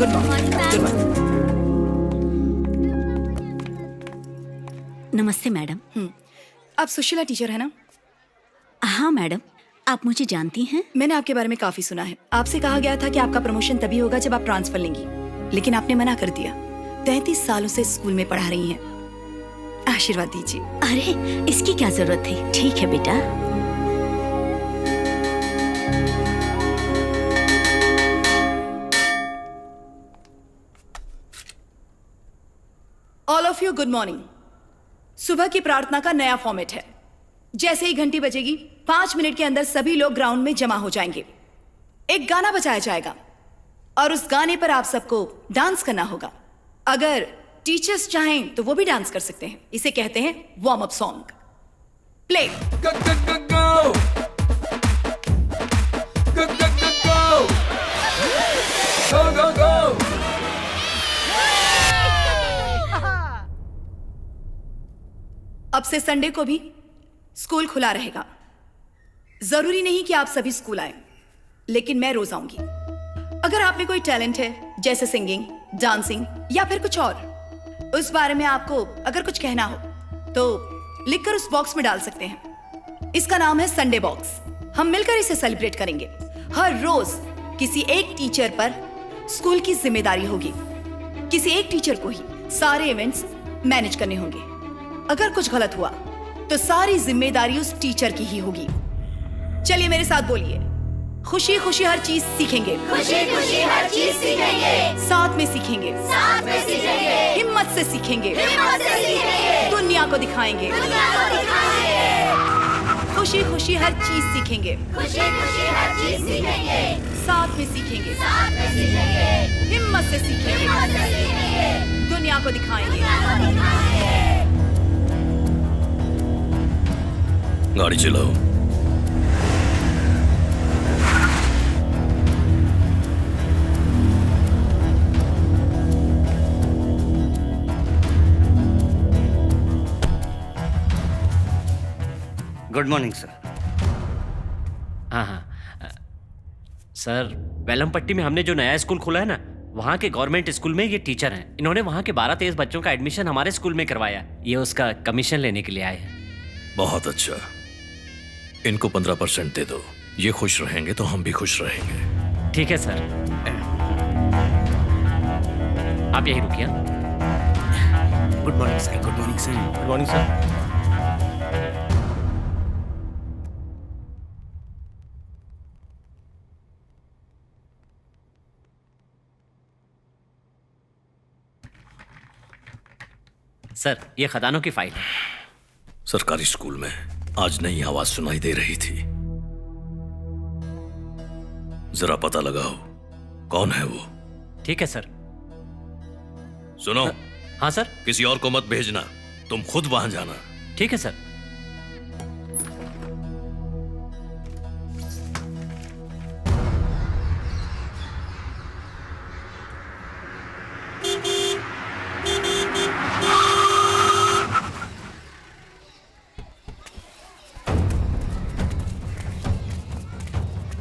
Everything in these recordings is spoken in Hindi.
Good morning. Good morning. नमस्ते मैडम। आप सुशीला टीचर है ना? हाँ मैडम, आप मुझे जानती हैं? मैंने आपके बारे में काफी सुना है। आपसे कहा गया था कि आपका प्रमोशन तभी होगा जब आप ट्रांसफर लेंगी, लेकिन आपने मना कर दिया। 33 सालों से स्कूल में पढ़ा रही हैं। आशीर्वाद दीजिए। अरे इसकी क्या जरूरत थी? ठीक है बेटा। All of you good morning. सुबह की प्रार्थना का नया फॉर्मेट है। जैसे ही घंटी बजेगी 5 मिनट के अंदर सभी लोग ग्राउंड में जमा हो जाएंगे। एक गाना बजाया जाएगा और उस गाने पर आप सबको डांस करना होगा। अगर टीचर्स चाहें तो वो भी डांस कर सकते हैं। इसे कहते हैं warm up song. Play. Go, go, go, go! Go, go, go, go! Go, go, go! अब से संडे को भी स्कूल खुला रहेगा। जरूरी नहीं कि आप सभी स्कूल आए, लेकिन मैं रोज आऊंगी। अगर आप में कोई टैलेंट है, जैसे सिंगिंग, डांसिंग या फिर कुछ और, उस बारे में आपको अगर कुछ कहना हो तो लिखकर उस बॉक्स में डाल सकते हैं। इसका नाम है संडे बॉक्स। हम मिलकर इसे सेलिब्रेट करेंगे। हर रोज किसी एक टीचर पर स्कूल की जिम्मेदारी होगी। किसी एक टीचर को ही सारे इवेंट्स मैनेज करने होंगे। अगर कुछ गलत हुआ तो सारी जिम्मेदारी उस टीचर की ही होगी। चलिए मेरे साथ बोलिए, खुशी खुशी हर चीज सीखेंगे। खुशी खुशी हर चीज सीखेंगे। साथ में सीखेंगे। साथ में सीखेंगे। हिम्मत से सीखेंगे। हिम्मत से सीखेंगे। दुनिया को दिखाएंगे। दुनिया को दिखाएंगे। खुशी खुशी हर चीज सीखेंगे। खुशी खुशी हर चीज सीखेंगे। साथ में सीखेंगे। साथ में सीखेंगे। हिम्मत से सीखेंगे। हिम्मत से सीखेंगे। दुनिया को दिखाएंगे। दुनिया को दिखाएंगे। गाड़ी चलाओ। Good morning sir. हाँ, सर वेलमपट्टी में हमने जो नया स्कूल खोला है ना, वहाँ के गवर्नमेंट स्कूल में ये टीचर हैं। इन्होंने वहाँ के 12-13 बच्चों का एडमिशन हमारे स्कूल में करवाया। ये उसका कमीशन लेने के लिए आए हैं। बहुत अच्छा, इनको 15% दे दो। ये खुश रहेंगे तो हम भी खुश रहेंगे। ठीक है सर, आप यहीं रुकिए। Good morning sir. Good morning sir. Good morning sir. Sir, ये खजानों की फाइल है। सरकारी स्कूल में आज नई आवाज सुनाई दे रही थी। जरा पता लगाओ कौन है वो। ठीक है सर। सुनो। हाँ सर। किसी और को मत भेजना, तुम खुद वहां जाना। ठीक है सर।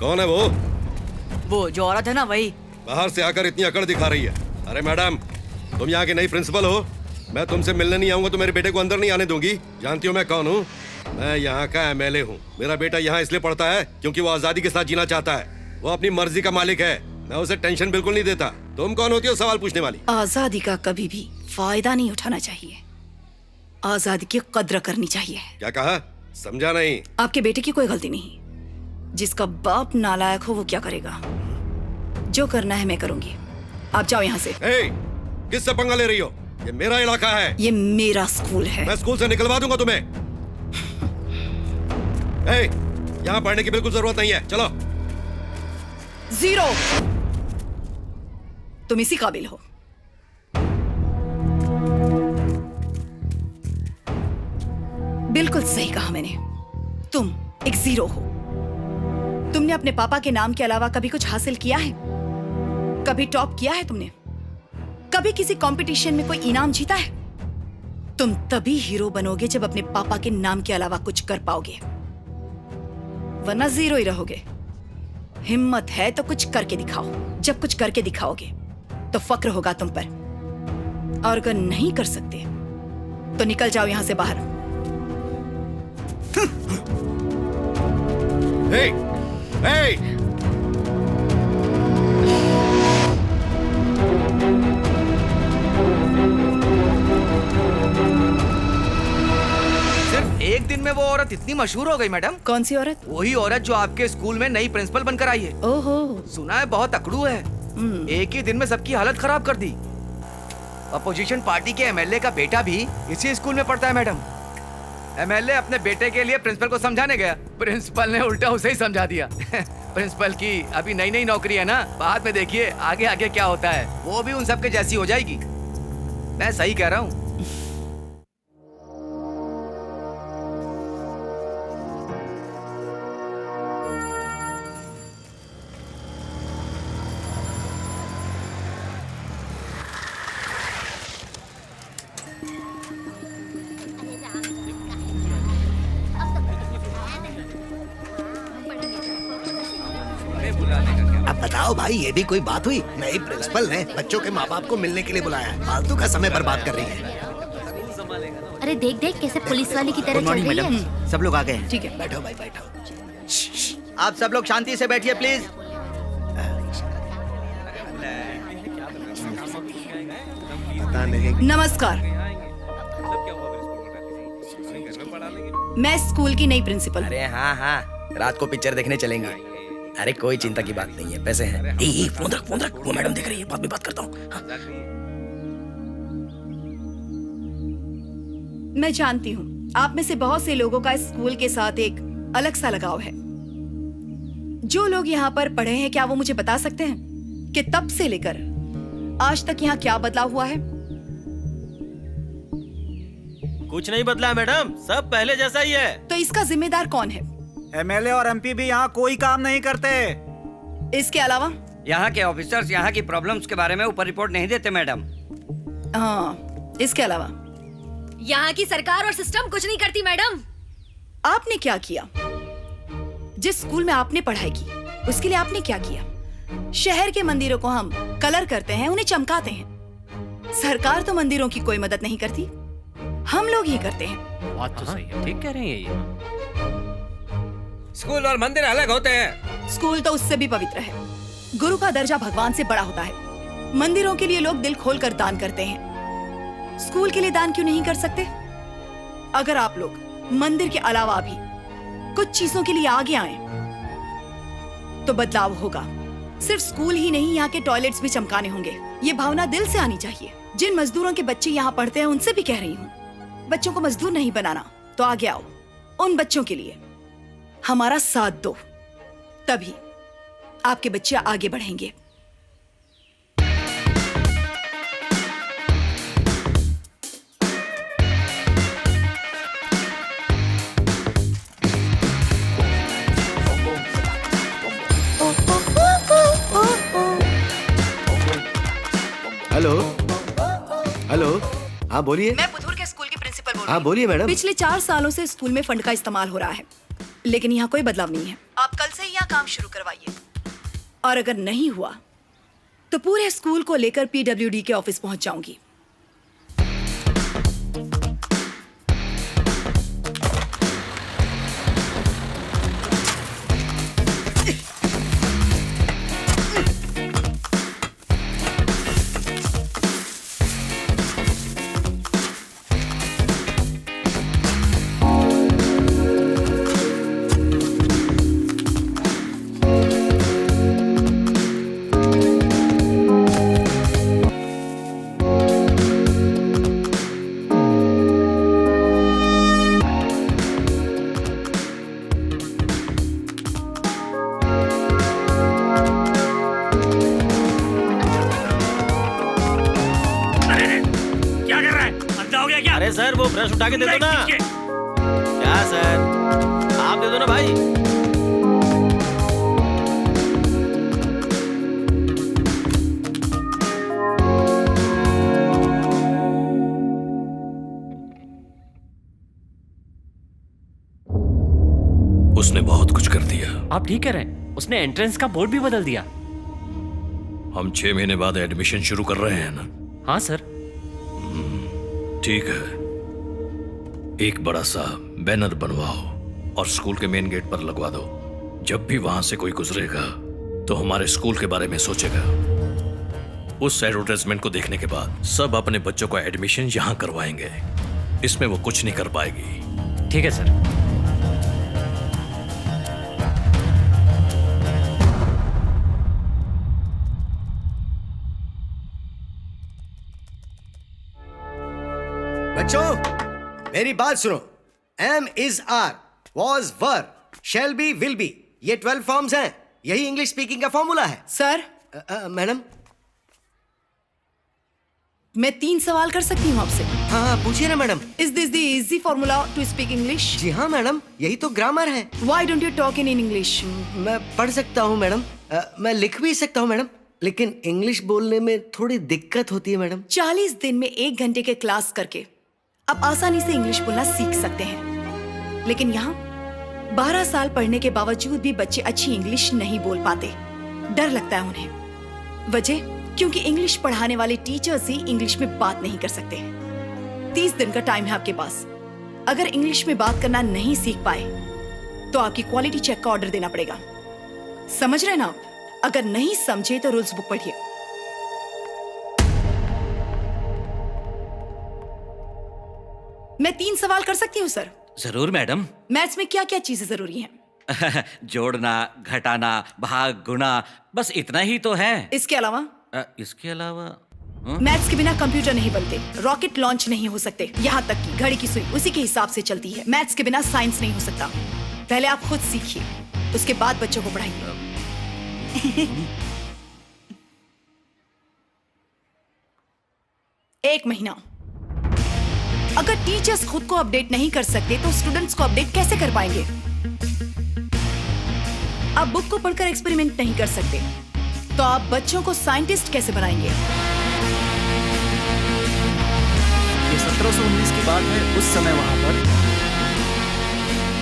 कौन है वो जो औरत है ना, वही। बाहर से आकर इतनी अकड़ दिखा रही है। अरे मैडम, तुम यहाँ की नई प्रिंसिपल हो। मैं तुमसे मिलने नहीं आऊंगा तो मेरे बेटे को अंदर नहीं आने दूंगी। जानती हो मैं कौन हूँ? मैं यहाँ का MLA हूँ। मेरा बेटा यहाँ इसलिए पढ़ता है क्योंकि वो आजादी के साथ जीना चाहता है। वो अपनी मर्जी का मालिक है। मैं उसे टेंशन बिल्कुल नहीं देता। तुम कौन होती हो सवाल पूछने वाली? आजादी का कभी भी फायदा नहीं उठाना चाहिए। आजादी की कद्र करनी चाहिए। क्या कहा? समझा नहीं। आपके बेटे की कोई गलती नहीं। जिसका बाप नालायक हो वो क्या करेगा? जो करना है मैं करूंगी। आप जाओ यहाँ से। किससे पंगा ले रही हो? ये मेरा इलाका है। ये मेरा स्कूल है। मैं स्कूल से निकलवा दूंगा तुम्हें। यहाँ पढ़ने की बिल्कुल जरूरत नहीं है। चलो। 0। तुम इसी काबिल हो। बिल्कुल सही कहा मैंने। तुम एक 0 हो। तुमने अपने पापा के नाम के अलावा कभी कुछ हासिल किया है? कभी टॉप किया है तुमने? कभी किसी कंपटीशन में कोई इनाम जीता है? तुम तभी हीरो बनोगे जब अपने पापा के नाम के अलावा कुछ कर पाओगे, वरना 0 ही रहोगे। हिम्मत है तो कुछ करके दिखाओ। जब कुछ करके दिखाओगे तो फक्र होगा तुम पर, और अगर नहीं कर सकते तो निकल जाओ यहां से बाहर। Hey! Hey! सिर्फ एक दिन में वो औरत इतनी मशहूर हो गई मैडम। कौन सी औरत? वही औरत जो आपके स्कूल में नई प्रिंसिपल बनकर आई है। ओहो। सुना है बहुत अकड़ू है। एक ही दिन में सबकी हालत खराब कर दी। अपोजिशन पार्टी के एमएलए का बेटा भी इसी स्कूल में पढ़ता है मैडम। एमएलए अपने बेटे के लिए प्रिंसिपल को समझाने गया, प्रिंसिपल ने उल्टा उसे ही समझा दिया। प्रिंसिपल की अभी नई नई नौकरी है ना, बाद में देखिए आगे आगे क्या होता है। वो भी उन सबके जैसी हो जाएगी। मैं सही कह रहा हूँ। अब बताओ भाई, ये भी कोई बात हुई? नई प्रिंसिपल ने बच्चों के माँ बाप को मिलने के लिए बुलाया है, फालतू का समय बर्बाद कर रही है। अरे देख देख कैसे पुलिस वाले की तरह चल रही है। सब लोग आ गए हैं। ठीक है, बैठो भाई बैठो। आप सब लोग शांति से बैठिए प्लीज। पता नहीं। नमस्कार। मैं स्कूल की नई प्रिंसिपल। अरे हाँ हाँ, रात को पिक्चर देखने चलेंगे। अरे कोई चिंता की बात नहीं है, पैसे हैं। फोन रख, वो मैडम देख रही है, बाद में बात करता हूँ। हाँ। मैं जानती हूँ आप में से बहुत से लोगों का इस स्कूल के साथ एक अलग सा लगाव है। जो लोग यहाँ पर पढ़े हैं, क्या वो मुझे बता सकते हैं कि तब से लेकर आज तक यहाँ क्या बदलाव हुआ है? कुछ नहीं बदला मैडम, सब पहले जैसा ही है। तो इसका जिम्मेदार कौन है? एमएलए और एमपी भी यहाँ कोई काम नहीं करते। इसके अलावा? यहाँ के ऑफिसर्स यहाँ की प्रॉब्लम्स के बारे में ऊपर रिपोर्ट नहीं देते मैडम। हाँ, इसके अलावा? यहाँ की सरकार और सिस्टम कुछ नहीं करती मैडम। आपने क्या किया? जिस स्कूल में आपने पढ़ाई की उसके लिए आपने क्या किया? शहर के मंदिरों को हम कलर करते हैं, उन्हें चमकाते हैं। सरकार तो मंदिरों की कोई मदद नहीं करती, हम लोग ही करते हैं। बात तो सही है, ठीक कह रही है ये। स्कूल और मंदिर अलग होते हैं। स्कूल तो उससे भी पवित्र है। गुरु का दर्जा भगवान से बड़ा होता है। मंदिरों के लिए लोग दिल खोलकर दान करते हैं, स्कूल के लिए दान क्यों नहीं कर सकते? अगर आप लोग मंदिर के अलावा भी कुछ चीजों के लिए आगे आए तो बदलाव होगा। सिर्फ स्कूल ही नहीं, यहाँ के टॉयलेट्स भी चमकाने होंगे। ये भावना दिल से आनी चाहिए। जिन मजदूरों के बच्चे यहाँ पढ़ते हैं उनसे भी कह रही हूँ, बच्चों को मजदूर नहीं बनाना, तो आगे आओ। उन बच्चों के लिए हमारा साथ दो, तभी आपके बच्चे आगे बढ़ेंगे। हेलो हेलो, हाँ बोलिए। मैं पुथुर के स्कूल की प्रिंसिपल बोल रही हूँ। हाँ बोलिए मैडम। पिछले 4 सालों से स्कूल में फंड का इस्तेमाल हो रहा है, लेकिन यहाँ कोई बदलाव नहीं है। आप कल से ही यहाँ काम शुरू करवाइए, और अगर नहीं हुआ तो पूरे स्कूल को लेकर पीडब्ल्यूडी के ऑफिस पहुंच जाऊंगी। अरे सर, वो ब्रश उठा के दे दो ना। क्या सर, आप दे दो ना भाई। उसने बहुत कुछ कर दिया। आप ठीक कह रहे हैं, उसने एंट्रेंस का बोर्ड भी बदल दिया। हम 6 महीने बाद एडमिशन शुरू कर रहे हैं ना? हाँ सर। ठीक है, एक बड़ा सा बैनर बनवाओ और स्कूल के मेन गेट पर लगवा दो। जब भी वहां से कोई गुजरेगा तो हमारे स्कूल के बारे में सोचेगा। उस एडवर्टाइजमेंट को देखने के बाद सब अपने बच्चों का एडमिशन यहाँ करवाएंगे। इसमें वो कुछ नहीं कर पाएगी। ठीक है सर। बच्चों मेरी बात सुनो। Am is are, was were, shall be, will be, ये 12 फॉर्म्स हैं। यही इंग्लिश स्पीकिंग का फॉर्मूला है। Sir, madam. मैं 3 सवाल कर सकती हूँ आपसे? हाँ पूछिए ना madam. Is this the easy formula to speak English? जी हाँ मैडम, यही तो ग्रामर है। Why don't you talk in English? मैं पढ़ सकता हूँ मैडम, मैं लिख भी सकता हूँ मैडम, लेकिन इंग्लिश बोलने में थोड़ी दिक्कत होती है मैडम। 40 दिन में 1 घंटे के क्लास करके आप आसानी से इंग्लिश बोलना सीख सकते हैं, लेकिन यहाँ 12 साल पढ़ने के बावजूद भी बच्चे अच्छी इंग्लिश नहीं बोल पाते। डर लगता है उन्हें। वजह क्योंकि इंग्लिश पढ़ाने वाले टीचर्स ही इंग्लिश में बात नहीं कर सकते। 30 दिन का टाइम है आपके पास। अगर इंग्लिश में बात करना नहीं सीख पाए तो आपकी क्वालिटी चेक का ऑर्डर देना पड़ेगा। समझ रहे हैं ना आप? अगर नहीं समझे तो रूल्स बुक पढ़िए। मैं 3 सवाल कर सकती हूँ सर? जरूर मैडम। मैथ्स में क्या क्या चीजें जरूरी हैं? जोड़ना, घटाना, भाग, गुणा, बस इतना ही तो है। इसके अलावा? इसके अलावा मैथ्स के बिना कंप्यूटर नहीं बनते, रॉकेट लॉन्च नहीं हो सकते, यहाँ तक कि घड़ी की सुई उसी के हिसाब से चलती है। मैथ्स के बिना साइंस नहीं हो सकता। पहले आप खुद सीखिए, उसके बाद बच्चों को पढ़ाइए। 1 महीना। अगर टीचर्स खुद को अपडेट नहीं कर सकते तो स्टूडेंट्स को अपडेट कैसे कर पाएंगे? आप बुक को पढ़कर एक्सपेरिमेंट नहीं कर सकते तो आप बच्चों को साइंटिस्ट कैसे बनाएंगे? ये 1719 की बात है। उस समय वहां पर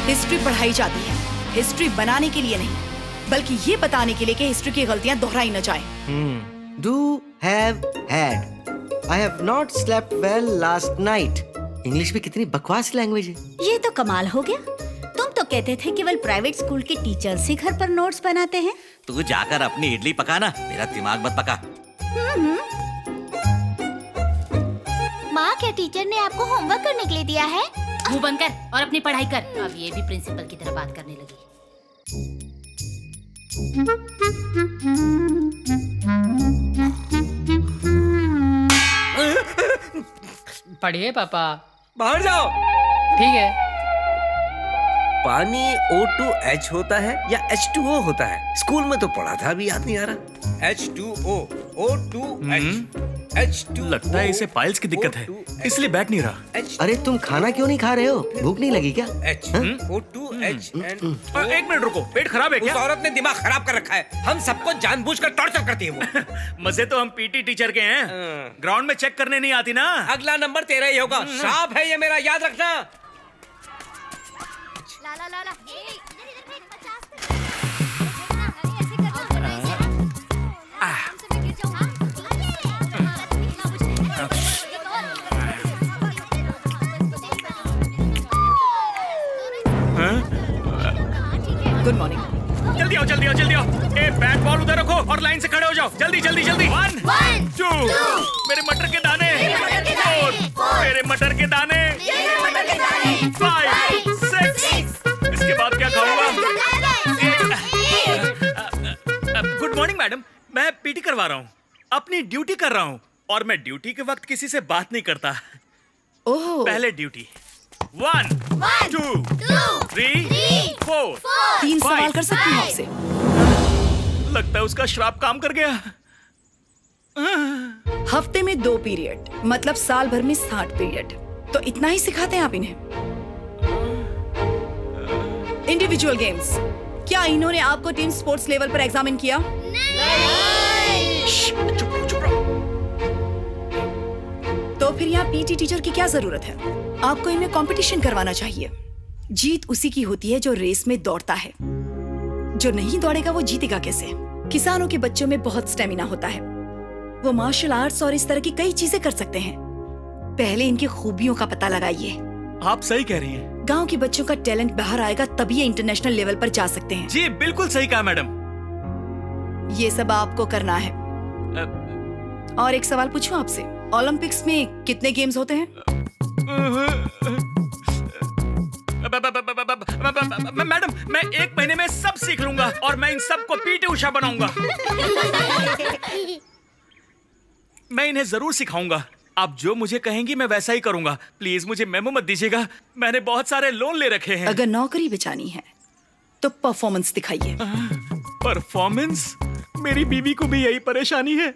हिस्ट्री पढ़ाई जाती है, हिस्ट्री बनाने के लिए नहीं, बल्कि ये बताने के लिए कि हिस्ट्री की गलतियां दोहराई न जाए। Do have had. I have not slept well last night. English में कितनी बकवास लैंग्वेज है। ये तो कमाल हो गया। तुम तो कहते थे केवल प्राइवेट स्कूल के टीचर्स ही घर पर नोट्स बनाते हैं। तू जाकर अपनी इडली पकाना, मेरा दिमाग मत पका। माँ, क्या टीचर ने आपको होमवर्क करने के लिए दिया है? मुंह बंद कर और अपनी पढ़ाई कर। अब ये भी प्रिंसिपल की तरह बात करने लगी। पढ़िए पापा। बाहर जाओ। ठीक है। पानी O2H होता है या H2O होता है? स्कूल में तो पढ़ा था, अभी याद नहीं आ रहा। H2O, O2H, H2O। लगता है इसे पाइल्स की दिक्कत है, इसलिए बैठ नहीं रहा। अरे तुम खाना क्यों नहीं खा रहे हो? भूख नहीं लगी क्या? O2H and 1 मिनट रुको, पेट खराब है क्या? उस औरत ने दिमाग खराब कर रखा है। हम सबको जानबूझकर टॉर्चर करती है वो। मजे तो हम पीटी टीचर के हैं, ग्राउंड में चेक करने नहीं आती ना। अगला नंबर तेरा ही होगा। श्राप है ये मेरा, याद रखना। ला ला ला। Good morning. जल्दी आओ, जल्दी आओ, जल्दी आओ। ए, बैट बॉल उधर रखो और लाइन से खड़े हो जाओ। जल्दी जल्दी जल्दी। 1 2 मेरे मटर के दाने। 4 मेरे मटर के दाने। 5 6 इसके बाद क्या खाऊंगा? गुड मॉर्निंग मैडम, मैं पीटी करवा रहा हूँ, अपनी ड्यूटी कर रहा हूँ, और मैं ड्यूटी के वक्त किसी से बात नहीं करता। ओह। पहले ड्यूटी। 1 2 3 4 3 सवाल कर सकती हूँ आपसे? लगता है उसका श्राप काम कर गया। हफ्ते में 2 पीरियड, मतलब साल भर में 60 पीरियड। तो इतना ही सिखाते हैं आप इन्हें? इंडिविजुअल गेम्स, क्या इन्होंने आपको टीम स्पोर्ट्स लेवल पर एग्जामिन किया? चुप रहो। तो फिर यहाँ पीटी टीचर की क्या जरूरत है? आपको इनमें कंपटीशन करवाना चाहिए। जीत उसी की होती है जो रेस में दौड़ता है। जो नहीं दौड़ेगा वो जीतेगा कैसे? किसानों के बच्चों में बहुत स्टेमिना होता है, वो मार्शल आर्ट्स और इस तरह की कई चीजें कर सकते हैं। पहले इनकी खूबियों का पता लगाइए। आप सही कह रही हैं। गांव के बच्चों का टैलेंट बाहर आएगा तभी ये इंटरनेशनल लेवल पर जा सकते हैं। जी बिल्कुल सही कहा मैडम। ये सब आपको करना है। और एक सवाल पूछूं आपसे, ओलंपिक्स में कितने गेम्स होते हैं? मैडम मैं 1 महीने में सब सीख लूंगा और मैं इन सबको पीटी उषा बनाऊंगा। मैं इन्हें जरूर सिखाऊंगा। आप जो मुझे कहेंगी मैं वैसा ही करूंगा। प्लीज मुझे मेमो मत दीजिएगा, मैंने बहुत सारे लोन ले रखे हैं। अगर नौकरी बचानी है तो परफॉर्मेंस दिखाइए। परफॉर्मेंस? मेरी बीवी को भी यही परेशानी है।